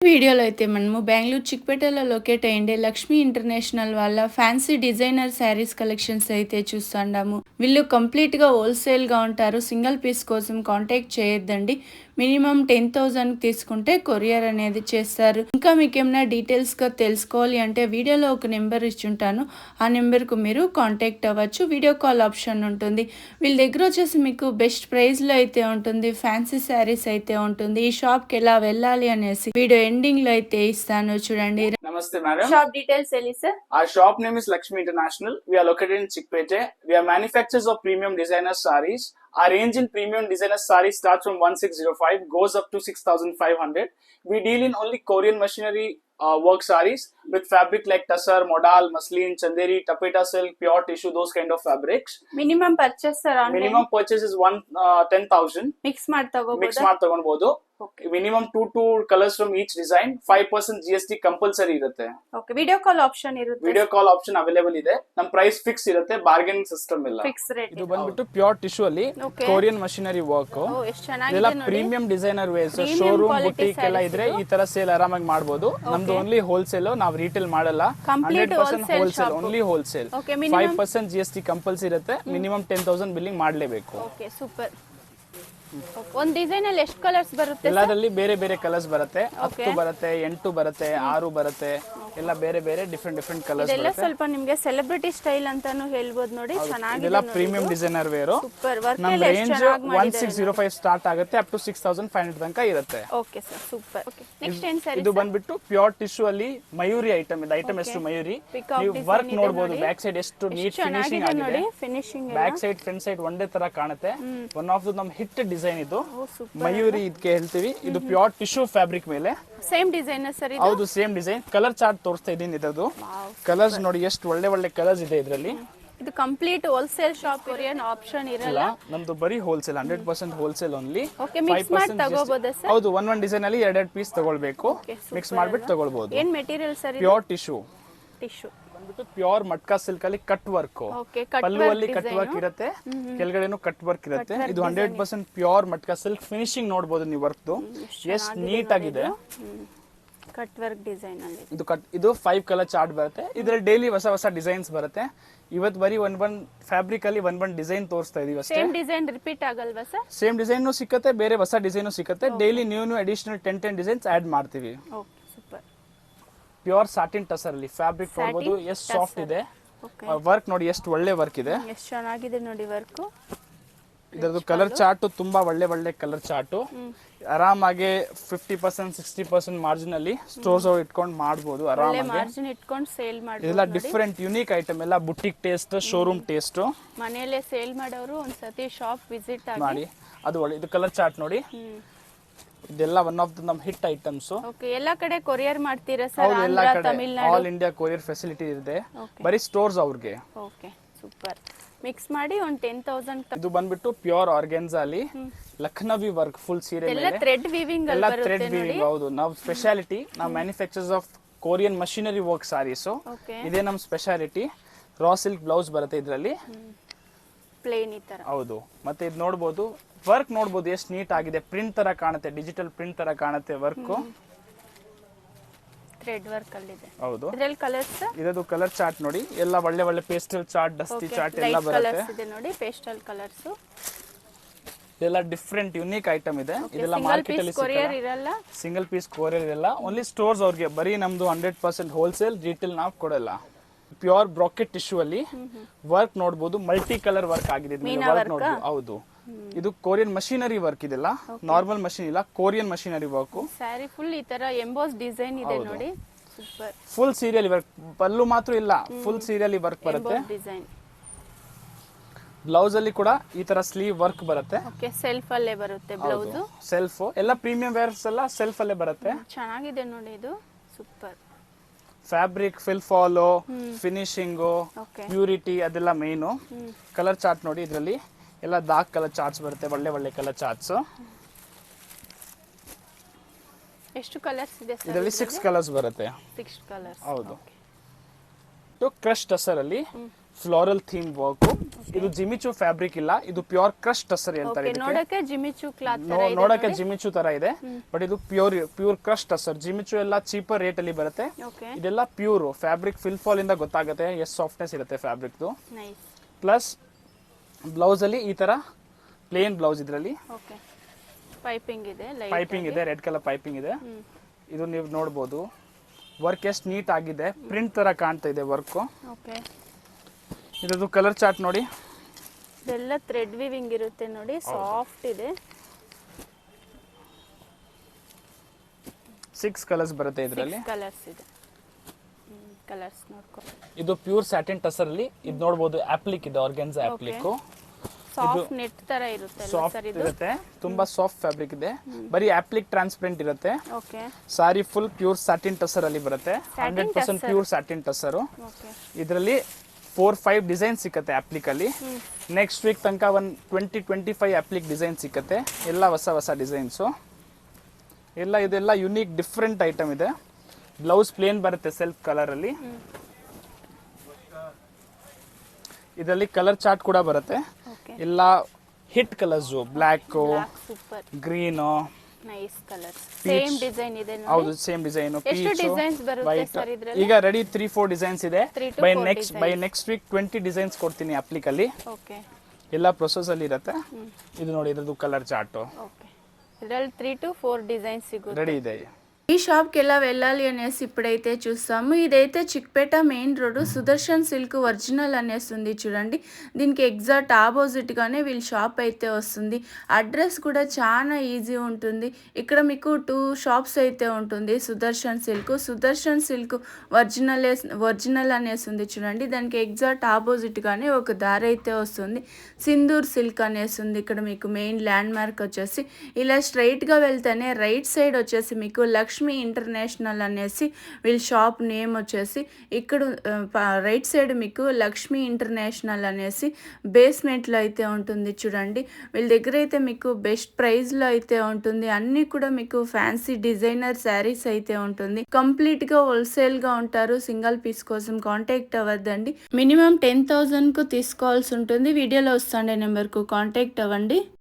వీడియోలో అయితే మనము బెంగళూరు చిక్పేటలో లొకేట్ అయ్యిండే లక్ష్మీ ఇంటర్నేషనల్ వాళ్ళ ఫ్యాన్సీ డిజైనర్ శారీస్ కలెక్షన్స్ అయితే చూస్తున్నాము. వీళ్ళు కంప్లీట్గా హోల్సేల్గా ఉంటారు. సింగిల్ పీస్ కోసం కాంటాక్ట్ చేయొద్దండి. మినిమం 10,000 తీసుకుంటే కొరియర్ అనేది చేస్తారు. ఇంకా మీకు ఏమైనా డీటెయిల్స్గా తెలుసుకోవాలి అంటే వీడియోలో ఒక నెంబర్ ఇచ్చుంటాను. ఆ నెంబర్కు మీరు కాంటాక్ట్ అవ్వచ్చు. వీడియో కాల్ ఆప్షన్ ఉంటుంది. వీళ్ళ దగ్గర వచ్చేసి మీకు బెస్ట్ ప్రైస్లో అయితే ఉంటుంది. ఫ్యాన్సీ శారీస్ అయితే ఉంటుంది. ఈ షాప్కి ఎలా వెళ్ళాలి అనేసి వీడియో ఎండింగ్ లో అయితే ఇస్తాను చూడండి. Namaste, madam. షాప్ డీటెయిల్స్ ಹೇಳಿ sir. Our shop name is Lakshmi International. We are located in Chickpete. We are manufacturers of premium designer sarees. Our range in premium designer sarees starts from 1605, goes up to 6500. We deal in only Korean machinery work sarees with fabric like tassar, modal, muslin, chanderi, tapeta silk, pure tissue, those kind of fabrics. Minimum purchase sir Minimum purchase is 10,000. Mix ಮಾಡಿ Mix ತಗೋಬಹುದು. ಮಾಡಿ ತಗೊಳ್ಬಹುದು. Minimum 2 colours from each design. 5% GST compulsory ಇರುತ್ತೆ. Okay, video call option ಇರುತ್ತೆ. Video call option available ಇದೆ. ನಮ್ price fix ಇರುತ್ತೆ, bargaining system ಇಲ್ಲ. Fix rate. ಇದು ಬಂದ್ಬಿಟ್ಟು ಪ್ಯೂರ್ ಟಿಶ್ಯೂ ಅಲ್ಲಿ ಕೊರಿಯನ್ ಮಷಿನರಿ ವರ್ಕ್. ಎಷ್ಟು ಚೆನ್ನಾಗಿದೆ ಇದೆಲ್ಲ ನೋಡಿ. Premium designer wares, showroom boutique ಎಲ್ಲ ಇದ್ರೆ ಈ ತರ ಸೇಲ್ ಆರಾಮಾಗಿ ಮಾಡಬಹುದು. ನಮ್ದು ಓನ್ಲಿ ಹೋಲ್ಸೇಲ್, ನಾವು ರಿಟೇಲ್ ಮಾಡಲ್ಲ. 100% wholesale, only wholesale. 5% GST compulsory ಇರುತ್ತೆ. ಮಿನಿಮಮ್ 10,000 ಬಿಲ್ಲಿಂಗ್ ಮಾಡಲೇಬೇಕು. Okay, super. ಒಂದು ಡಿಸೈನ್ ಅಲ್ಲಿ ಎಷ್ಟು ಕಲರ್ಸ್ ಬರುತ್ತೆ? ಎಲ್ಲದರಲ್ಲಿ ಬೇರೆ ಬೇರೆ ಕಲರ್ಸ್ ಬರುತ್ತೆ. 10 ಬರುತ್ತೆ, 8 ಬರುತ್ತೆ, 6 ಬರುತ್ತೆ. ಎಲ್ಲ ಬೇರೆ ಬೇರೆ ಡಿಫರೆಂಟ್ ಕಲರ್ಸ್ ಇದೆಲ್ಲ ಸ್ವಲ್ಪ ನಿಮಗೆ ಸೆಲೆಬ್ರಿಟಿ ಸ್ಟೈಲ್ ಅಂತಾನು ಹೇಳ್ಬೋದು ನೋಡಿ. ಚೆನ್ನಾಗಿದೆ. ಇದೆಲ್ಲ premium designer wear. Super work ನಮ್ಮ ಎಲ್ಲ ರೇಂಜ್ 1605 ಸ್ಟಾರ್ಟ್ ಆಗುತ್ತೆ, ಅಪ್ ಟು 6500 ತನಕ ಇರುತ್ತೆ. Okay sir, super. Okay, next ಏನ್ ಸರ್? ಇದು ಬಂದ್ಬಿಟ್ಟು ಪ್ಯೂರ್ ಟಿಶ್ಯೂ ಅಲ್ಲಿ ಮಯೂರಿ ಐಟಮ್ ಇದೆ. ಐಟಮ್ ಎಷ್ಟು ಮಯೂರಿ, ನೀವು ವರ್ಕ್ ನೋಡಬಹುದು. ಬ್ಯಾಕ್ ಸೈಡ್ ಎಷ್ಟು ನೀಟ್ ಫಿನಿಶಿಂಗ್ ಆಗಿದೆ ನೋಡಿ. Finishing back side front side ಒಂದೇ ತರ ಕಾಣುತ್ತೆ. ಒನ್ ಆಫ್ ದ ನಮ್ ಹಿಟ್ ಡಿಸೈನ್ ಇದು ಮಯೂರಿ. ಇದಕ್ಕೆ ಹೇಳ್ತೀವಿ ಇದು ಪ್ಯೂರ್ ಟಿಶ್ಯೂ ಫ್ಯಾಬ್ರಿಕ್ ಮೇಲೆ. ಸೇಮ್ ಡಿಸೈನ್ ಸರ್ ಇದು? ಹೌದು, ಸೇಮ್ ಡಿಸೈನ್. ಕಲರ್ ಚಾರ್ಟ್ ತೋರಿಸ್ತಾ ಇದೀನಿ. ಇದದು ಕಲರ್ಸ್ ನೋಡಿ, ಎಷ್ಟು ಒಳ್ಳೆ ಕಲರ್ಸ್ ಇದೆ ಇದರಲ್ಲಿ. ಇದು complete wholesale shop, Korean option ಇರಲ್ಲ. ನಮ್ದು ಬರೀ wholesale, 100% wholesale only. Okay, mix ಮಾಡಿ ತಗೋಬೋದಾ ಸರ್? ಹೌದು, ಒಂದ್ ಡಿಸೈನ್ ಅಲ್ಲಿ 2 ಪೀಸ್ ತಗೊಳ್ಬೇಕು. ಮಿಕ್ಸ್ ಮಾಡ್ಬಿಟ್ಟು ತಗೊಳ್ಬಹುದು. ಏನ್ ಮೆಟೀರಿಯಲ್ ಸರ್ ಇದು? Pure tissue. ಟಿಶ್ಯೂ ಬಂದ್ಬಿಟ್ಟು ಪ್ಯೂರ್ ಮಟ್ಕಾ ಸಿಲ್ಕ್ ಅಲ್ಲಿ ಕಟ್ ವರ್ಕ್. ಓಕೆ, ಪಲ್ಲು ಅಲ್ಲಿ ಕಟ್ ವರ್ಕ್ ಇರುತ್ತೆ, ಕೆಳಗಡೆನು ಕಟ್ ವರ್ಕ್ ಇರುತ್ತೆ. ಇದು 100% ಪ್ಯೂರ್ ಮಟ್ಕಾ ಸಿಲ್ಕ್. ಫಿನಿಶಿಂಗ್ ನೋಡಬಹುದು ನೀವು ವರ್ಕ್ ಎಷ್ಟು ನೀಟ್ ಆಗಿದೆ. ಕಟ್ ವರ್ಕ್ ಡಿಸೈನ್ ಅಲ್ಲಿ ಇದು 5 ಕಲರ್ ಚಾರ್ಟ್ ಬರುತ್ತೆ. ಇದರಲ್ಲಿ ಡೈಲಿ ಹೊಸ ಡಿಸೈನ್ಸ್ ಬರುತ್ತೆ. ಇವತ್ತು ಬರೀ ಒಂದ್ ಫ್ಯಾಬ್ರಿಕ್ ಅಲ್ಲಿ ಒಂದ್ ಡಿಸೈನ್ ತೋರಿಸ್ತಾ ಇದೀವಿ ಅಷ್ಟೇ. ಸೇಮ್ ಡಿಸೈನ್ ರಿಪೀಟ್ ಆಗಲ್ವಾ ಸರ್? ಸೇಮ್ ಡಿಸೈನ್ ಸಿಕ್ಕತ್ತೆ, ಬೇರೆ ಹೊಸ ಡಿಸೈನ್ ಸಿಕ್ಕತ್ತೆ. Daily new additional 10 designs add ಮಾಡ್ತೀವಿ. Okay, super. Pure satin tussar ಅಲ್ಲಿ ಫ್ಯಾಬ್ರಿಕ್ ನೋಡಬಹುದು ಎಷ್ಟು ಸಾಫ್ಟ್ ಇದೆ. ವರ್ಕ್ ನೋಡಿ ಎಷ್ಟು ಒಳ್ಳೆ ವರ್ಕ್ ಇದೆ. ಎಷ್ಟು ಚೆನ್ನಾಗಿದೆ ನೋಡಿ ವರ್ಕ್. ಇದರದ್ದು ಕಲರ್ ಚಾರ್ಟ್ ತುಂಬಾ ಒಳ್ಳೆ ಕಲರ್ ಚಾರ್ಟ್. ಆರಾಮಾಗಿ 50% 60% ಮಾರ್ಜಿನ್ ಅಲ್ಲಿ ಸ್ಟೋರ್ಸ್ ಇಟ್ಕೊಂಡು ಮಾಡಬಹುದು ಆರಾಮಾಗಿ. ಮಾರ್ಜಿನ್ ಇಟ್ಕೊಂಡು ಸೇಲ್ ಮಾಡಬಹುದು. ಇದೆಲ್ಲ ಡಿಫರೆಂಟ್ ಯುನೀಕ್ ಐಟಮ್, ಎಲ್ಲ ಬುಟಿಕ್ ಟೇಸ್ಟ್, ಶೋರೂಮ್ ಟೇಸ್ಟ್. ಮನೆಯಲ್ಲೇ ಸೇಲ್ ಮಾಡೋರು ಒಂದ್ಸತಿ ಶಾಪ್ ವಿಸಿಟ್ ಮಾಡಿ. ಅದು ಒಳ್ಳೆ. ಇದು ಕಲರ್ ಚಾರ್ಟ್ ನೋಡಿ. ಇದೆಲ್ಲ ಒನ್ ಆಫ್ ದ ನಮ್ ಹಿಟ್ ಐಟಮ್ಸ್. ಓಕೆ, ಎಲ್ಲಾ ಕಡೆ ಕೊರಿಯರ್ ಮಾಡ್ತೀರಾ ಸರ್? ಎಲ್ಲ ಆಂಧ್ರ, ಕಡೆ Tamil Nadu, all India courier facility ಇದೆ. ಬರೀ ಸ್ಟೋರ್ಸ್ ಅವ್ರಿಗೆ. Okay, super. ಮಿಕ್ಸ್ ಮಾಡಿ ಒಂದು 10,000. ಇದು ಬಂದ್ಬಿಟ್ಟು ಪ್ಯೂರ್ ಆರ್ಗೆನ್ಸಾ ಅಲ್ಲಿ ಲಖನವಿ ವರ್ಕ್ ಫುಲ್ ಸೀರೆ ಎಲ್ಲ ಮೇಲೆ. ಥ್ರೆಡ್ ವೀವಿಂಗ್ ಅಲ್ಲಿ ಎಲ್ಲ ಬರುತ್ತೆ ಥ್ರೆಡ್ ನೋಡಿ. ವೀವಿಂಗ್. ಹೌದು, ನಾವು ಸ್ಪೆಷಾಲಿಟಿ. ನಾವು manufacturers of Korean machinery work saris. Okay, ಇದೇ ನಮ್ ಸ್ಪೆಷಾಲಿಟಿ. ರಾ ಸಿಲ್ಕ್ ಬ್ಲೌಸ್ ಬರುತ್ತೆ ಇದರಲ್ಲಿ. ಪ್ಲೇನ್ ಈ ತರ. ಹೌದು, ಮತ್ತೆ ಇದು ನೋಡಬಹುದು, ವರ್ಕ್ ನೋಡಬಹುದು ಎಷ್ಟು ನೀಟ್ ಆಗಿದೆ. ಪ್ರಿಂಟ್ ತರ ಕಾಣುತ್ತೆ, ಡಿಜಿಟಲ್ ಪ್ರಿಂಟ್ ತರ ಕಾಣುತ್ತೆ ವರ್ಕ್. ಥ್ರೆಡ್ ವರ್ಕ್ ಅಲ್ಲಿ ಇದೆ. ಹೌದು, ಇದರಲ್ಲಿ ಕಲರ್ಸ್? ಇದದು ಕಲರ್ ಚಾರ್ಟ್ ನೋಡಿ. ಎಲ್ಲ ಒಳ್ಳೆ ಪೇಸ್ಟಲ್ ಚಾರ್ಟ್, ಡಸ್ಟಿ ಚಾರ್ಟ್ ಎಲ್ಲ ಬರುತ್ತೆ. ಕಲರ್ಸ್ ಇದೆ ನೋಡಿ, ಪೇಸ್ಟಲ್ ಕಲರ್ಸ್. ಇದೆಲ್ಲ ಡಿಫರೆಂಟ್ ಯುನೀಕ್ ಐಟಮ್ ಇದೆ. ಇದೆಲ್ಲ ಸಿಂಗಲ್ ಮಾರ್ಕೆಟ್ ಅಲ್ಲಿ ಪೀಸ್ ಕೊರಿಯರ್ ಇರಲ್ಲ. ಸಿಂಗಲ್ ಪೀಸ್ ಕೊರಿಯರ್ ಇರಲ್ಲ, ಓನ್ಲಿ ಸ್ಟೋರ್ಸ್ ಅವ್ರಿಗೆ. ಬರೀ ನಮ್ದು 100% ಹೋಲ್ಸೇಲ್, ರಿಟೇಲ್ ನಾವು ಕೊಡಲ್ಲ. ಪ್ಯೂರ್ ಬ್ರಾಕೆಟ್ ಟಿಶ್ಯೂ ಅಲ್ಲಿ ವರ್ಕ್ ನೋಡಬಹುದು. ಮಲ್ಟಿ ಕಲರ್ ವರ್ಕ್ ಆಗಿದೆ. ವರ್ಕ್ ನೋಡಬಹುದು. ಹೌದು, ಇದು ಕೊರಿಯನ್ ಮಷಿನರಿ ವರ್ಕ್. ಇದೆಲ್ಲ ನಾರ್ಮಲ್ ಮಷಿನ್ ಇಲ್ಲ, Korean machinery work. Sari full ಈ ತರ ಎಂಬೋಸ್ ಡಿಸೈನ್ ಇದೆ ನೋಡಿ. ಸೂಪರ್. Full serial work. ಪಲ್ಲು ಮಾತ್ರ ಇಲ್ಲ, ಫುಲ್ ಸೀರಿಯಲ್ ವರ್ಕ್ ಬರುತ್ತೆ. ಡಿಸೈನ್. ಬ್ಲೌಸ್ ಅಲ್ಲಿ ಕೂಡ ಈ ತರ ಸ್ಲೀವ್ ವರ್ಕ್ ಬರುತ್ತೆ. ಓಕೆ, ಸೆಲ್ಫ್ ಅಲ್ಲೇ ಬರುತ್ತೆ ಬ್ಲೌಸ್. ಸೆಲ್ಫ್ ಎಲ್ಲ ಪ್ರೀಮಿಯಂ ವೇರ್ಸ್ ಎಲ್ಲ ಸೆಲ್ಫ್ ಅಲ್ಲೇ ಬರುತ್ತೆ. ಚೆನ್ನಾಗಿದೆ ನೋಡಿ ಇದು. Super. Fabric feel follow, finishing, purity ಅದೆಲ್ಲ ಮೇನು. ಕಲರ್ ಚಾರ್ಟ್ ನೋಡಿ. ಇದರಲ್ಲಿ ಎಲ್ಲ ಡಾರ್ಕ್ ಕಲರ್ ಚಾರ್ಟ್ಸ್ ಬರುತ್ತೆ, ಒಳ್ಳೆ ಕಲರ್ ಚಾರ್ಟ್ಸ್. ಎಷ್ಟು ಕಲರ್ಸ್ ಇದೆ ಸರ್? ಇದರಲ್ಲಿ 6 ಕಲರ್ಸ್ ಬರುತ್ತೆ. 6 ಕಲರ್ಸ್. ಹೌದು. ಕ್ರಶ್ ಟಸರ್ ಅಲ್ಲಿ ಫ್ಲೋರಲ್ ಥೀಮ್ ವರ್ಕ್. ಇದು ಜಿಮಿಚು ಫ್ಯಾಬ್ರಿಕ್ ಇಲ್ಲ, ಇದು ಪ್ಯೂರ್ ಕ್ರಶ್ ಟಸರ್ ಹೇಳ್ತಾರೆ ಓಕೆ, ಇದಕ್ಕೆ. ನೋಡಕ್ಕೆ ಜಿಮಿಚು ಕ್ಲಾತ್ ತರ ಇದೆ ನೋಡಕ್ಕೆ ನೋಡಿ. ಜಿಮಿಚು ತರ ಇದೆ, ಬಟ್ ಇದು ಪ್ಯೂರ್ ಕ್ರಶ್ ಟಸರ್. ಜಿಮಿಚು ಎಲ್ಲ ಚೀಪರ್ ರೇಟ್ ಅಲ್ಲಿ ಬರುತ್ತೆ, ಓಕೆ, ಇದೆಲ್ಲ ಪ್ಯೂರ್ ಫ್ಯಾಬ್ರಿಕ್. ಫಿಲ್ ಫಾಲ್ ಇಂದ ಗೊತ್ತಾಗುತ್ತೆ ಎಷ್ಟು ಸಾಫ್ಟ್ನೆಸ್ ಇರುತ್ತೆ ಫ್ಯಾಬ್ರಿಕ್ದು. ನೈಸ್. ಪ್ಲಸ್ ಬ್ಲೌಸ್ ಅಲ್ಲಿ ಈ ತರ ಪ್ಲೇನ್ ಬ್ಲೌಸ್, ಇದರಲ್ಲಿ ಓಕೆ, ಪೈಪಿಂಗ್ ಇದೆ, ಲೈಟ್ ಪೈಪಿಂಗ್ ಇದೆ, ರೆಡ್ ಕಲರ್ ಪೈಪಿಂಗ್ ಇದೆ. ಇದು ನೀವು ನೋಡ್ಬೋದು ವರ್ಕ್ ಎಷ್ಟು ನೀಟ್ ಆಗಿದೆ, ಪ್ರಿಂಟ್ ತರ ಕಾಣ್ತಾ ಇದೆ ವರ್ಕ್. ಓಕೆ, ಇದ್ರದ್ದು ಕಲರ್ ಚಾರ್ಟ್ ನೋಡಿ, ಇದೆಲ್ಲ ಥ್ರೆಡ್ ವಿವಿಂಗ್ ಇರುತ್ತೆ ನೋಡಿ, ಸಾಫ್ಟ್ ಇದೆ. 6 ಕಲರ್ಸ್ ಬರುತ್ತೆ ಇದರಲ್ಲಿ. ಕಲರ್ಸ್ ಇದೆ, ಕಲರ್ಸ್ ನೋಡ್ಕೊ. ಇದು ಪ್ಯೂರ್ ಸ್ಯಾಟಿನ್ ಟಸರ್ ಅಲ್ಲಿ ಇದು ನೋಡಬಹುದು. ಆಪ್ಲಿಕ್ ಇದೆ, ಆರ್ಗನ್ಸಾ ಆಪ್ಲಿಕ್. ಸಾಫ್ಟ್ ನೆಟ್ ತರ ಇರುತ್ತೆ ಸಾಫ್ಟ್ ಸರ್ ಇದು. ಇರುತ್ತೆ, ತುಂಬಾ ಸಾಫ್ಟ್ ಫ್ಯಾಬ್ರಿಕ್ ಇದೆ. ಬರೀ ಆಪ್ಲಿಕ್ ಟ್ರಾನ್ಸ್ಪರೆಂಟ್ ಇರುತ್ತೆ. ಓಕೆ, ಸಾರಿ ಫುಲ್ ಪ್ಯೂರ್ ಸ್ಯಾಟಿನ್ ಟಸರ್ ಅಲ್ಲಿ ಬರುತ್ತೆ. 100% ಪ್ಯೂರ್ ಸ್ಯಾಟಿನ್ ಟಸರ್. ಓಕೆ, ಇದರಲ್ಲಿ 4-5 ಡಿಸೈನ್ ಸಿಕ್ಕತ್ತೆ ಆಪ್ಲಿಕ್ ಅಲ್ಲಿ. ನೆಕ್ಸ್ಟ್ ವೀಕ್ ತನಕ ಒಂದು 20-25 ಆಪ್ಲಿಕ್ ಡಿಸೈನ್ ಸಿಕ್ಕತ್ತೆ, ಎಲ್ಲ ಹೊಸ ಡಿಸೈನ್ಸು ಎಲ್ಲ. ಇದೆಲ್ಲ ಯುನೀಕ್ ಡಿಫ್ರೆಂಟ್ ಐಟಮ್ ಇದೆ. ಬ್ಲೌಸ್ ಪ್ಲೇನ್ ಬರುತ್ತೆ ಸೆಲ್ಫ್ ಕಲರ್ ಅಲ್ಲಿ. ಇದರಲ್ಲಿ ಕಲರ್ ಚಾರ್ಟ್ ಕೂಡ ಬರುತ್ತೆ, ಓಕೆ, ಎಲ್ಲ hit colours, black, super, green, nice colours. Same design ಇದೆ ನೋಡಿ. ಹೌದು ಸೇಮ್ ಡಿಸೈನ್. ಎಷ್ಟು ಡಿಸೈನ್ಸ್ ಬರುತ್ತೆ ಸರ್ ಇದ್ರಲ್ಲಿ? ಈಗ ರೆಡಿ 3-4 ಡಿಸೈನ್ಸ್ ಇದೆ. 3 to 4 by next week 20 designs ಕೊಡ್ತೀನಿ ಅಪ್ಲಿಕ್ ಅಲ್ಲಿ. ಓಕೆ, ಎಲ್ಲ ಪ್ರೊಸೆಸ್ ಅಲ್ಲಿ ಇರುತ್ತೆ. ಇದು ನೋಡಿ, ಇದ್ರದ್ದು ಕಲರ್ ಚಾರ್ಟ್ ఓకే ಇದರಲ್ಲಿ 3 to 4 డిజైన్స్ సిగుతాయి. రెడీ ಇದೆ. ఈ షాప్కి ఎలా వెళ్ళాలి అనేసి ఇప్పుడైతే చూస్తాము. ఇదైతే Chickpet main road, Sudarshan silk original అనేసి ఉంది చూడండి. దీనికి ఎగ్జాక్ట్ ఆపోజిట్గానే వీళ్ళ షాప్ అయితే వస్తుంది. అడ్రస్ కూడా చాలా ఈజీ ఉంటుంది. ఇక్కడ మీకు 2 షాప్స్ అయితే ఉంటుంది. సుదర్శన్ సిల్క్ ఒరిజినల్ అనేసి ఉంది చూడండి. దానికి ఎగ్జాక్ట్ ఆపోజిట్గానే ఒక దారి అయితే వస్తుంది. సింధూర్ సిల్క్ అనేసి ఉంది. ఇక్కడ మీకు మెయిన్ ల్యాండ్ మార్క్ వచ్చేసి ఇలా స్ట్రైట్గా వెళ్తేనే రైట్ సైడ్ వచ్చేసి మీకు లక్ష్మీ ఇంటర్నేషనల్ అనేసి వీళ్ళ షాప్ నేమ్ వచ్చేసి. ఇక్కడ రైట్ సైడ్ మీకు లక్ష్మీ ఇంటర్నేషనల్ అనేసి బేస్మెంట్లో అయితే ఉంటుంది చూడండి. వీళ్ళ దగ్గర అయితే మీకు బెస్ట్ ప్రైస్లో అయితే ఉంటుంది. అన్నీ కూడా మీకు ఫ్యాన్సీ డిజైనర్ శారీస్ అయితే ఉంటుంది. కంప్లీట్గా హోల్సేల్గా ఉంటారు. సింగిల్ పీస్ కోసం కాంటాక్ట్ అవ్వద్దండి. మినిమం 10,000కు తీసుకోవాల్సి ఉంటుంది. వీడియోలో వస్తుండే నెంబర్కు కాంటాక్ట్ అవ్వండి.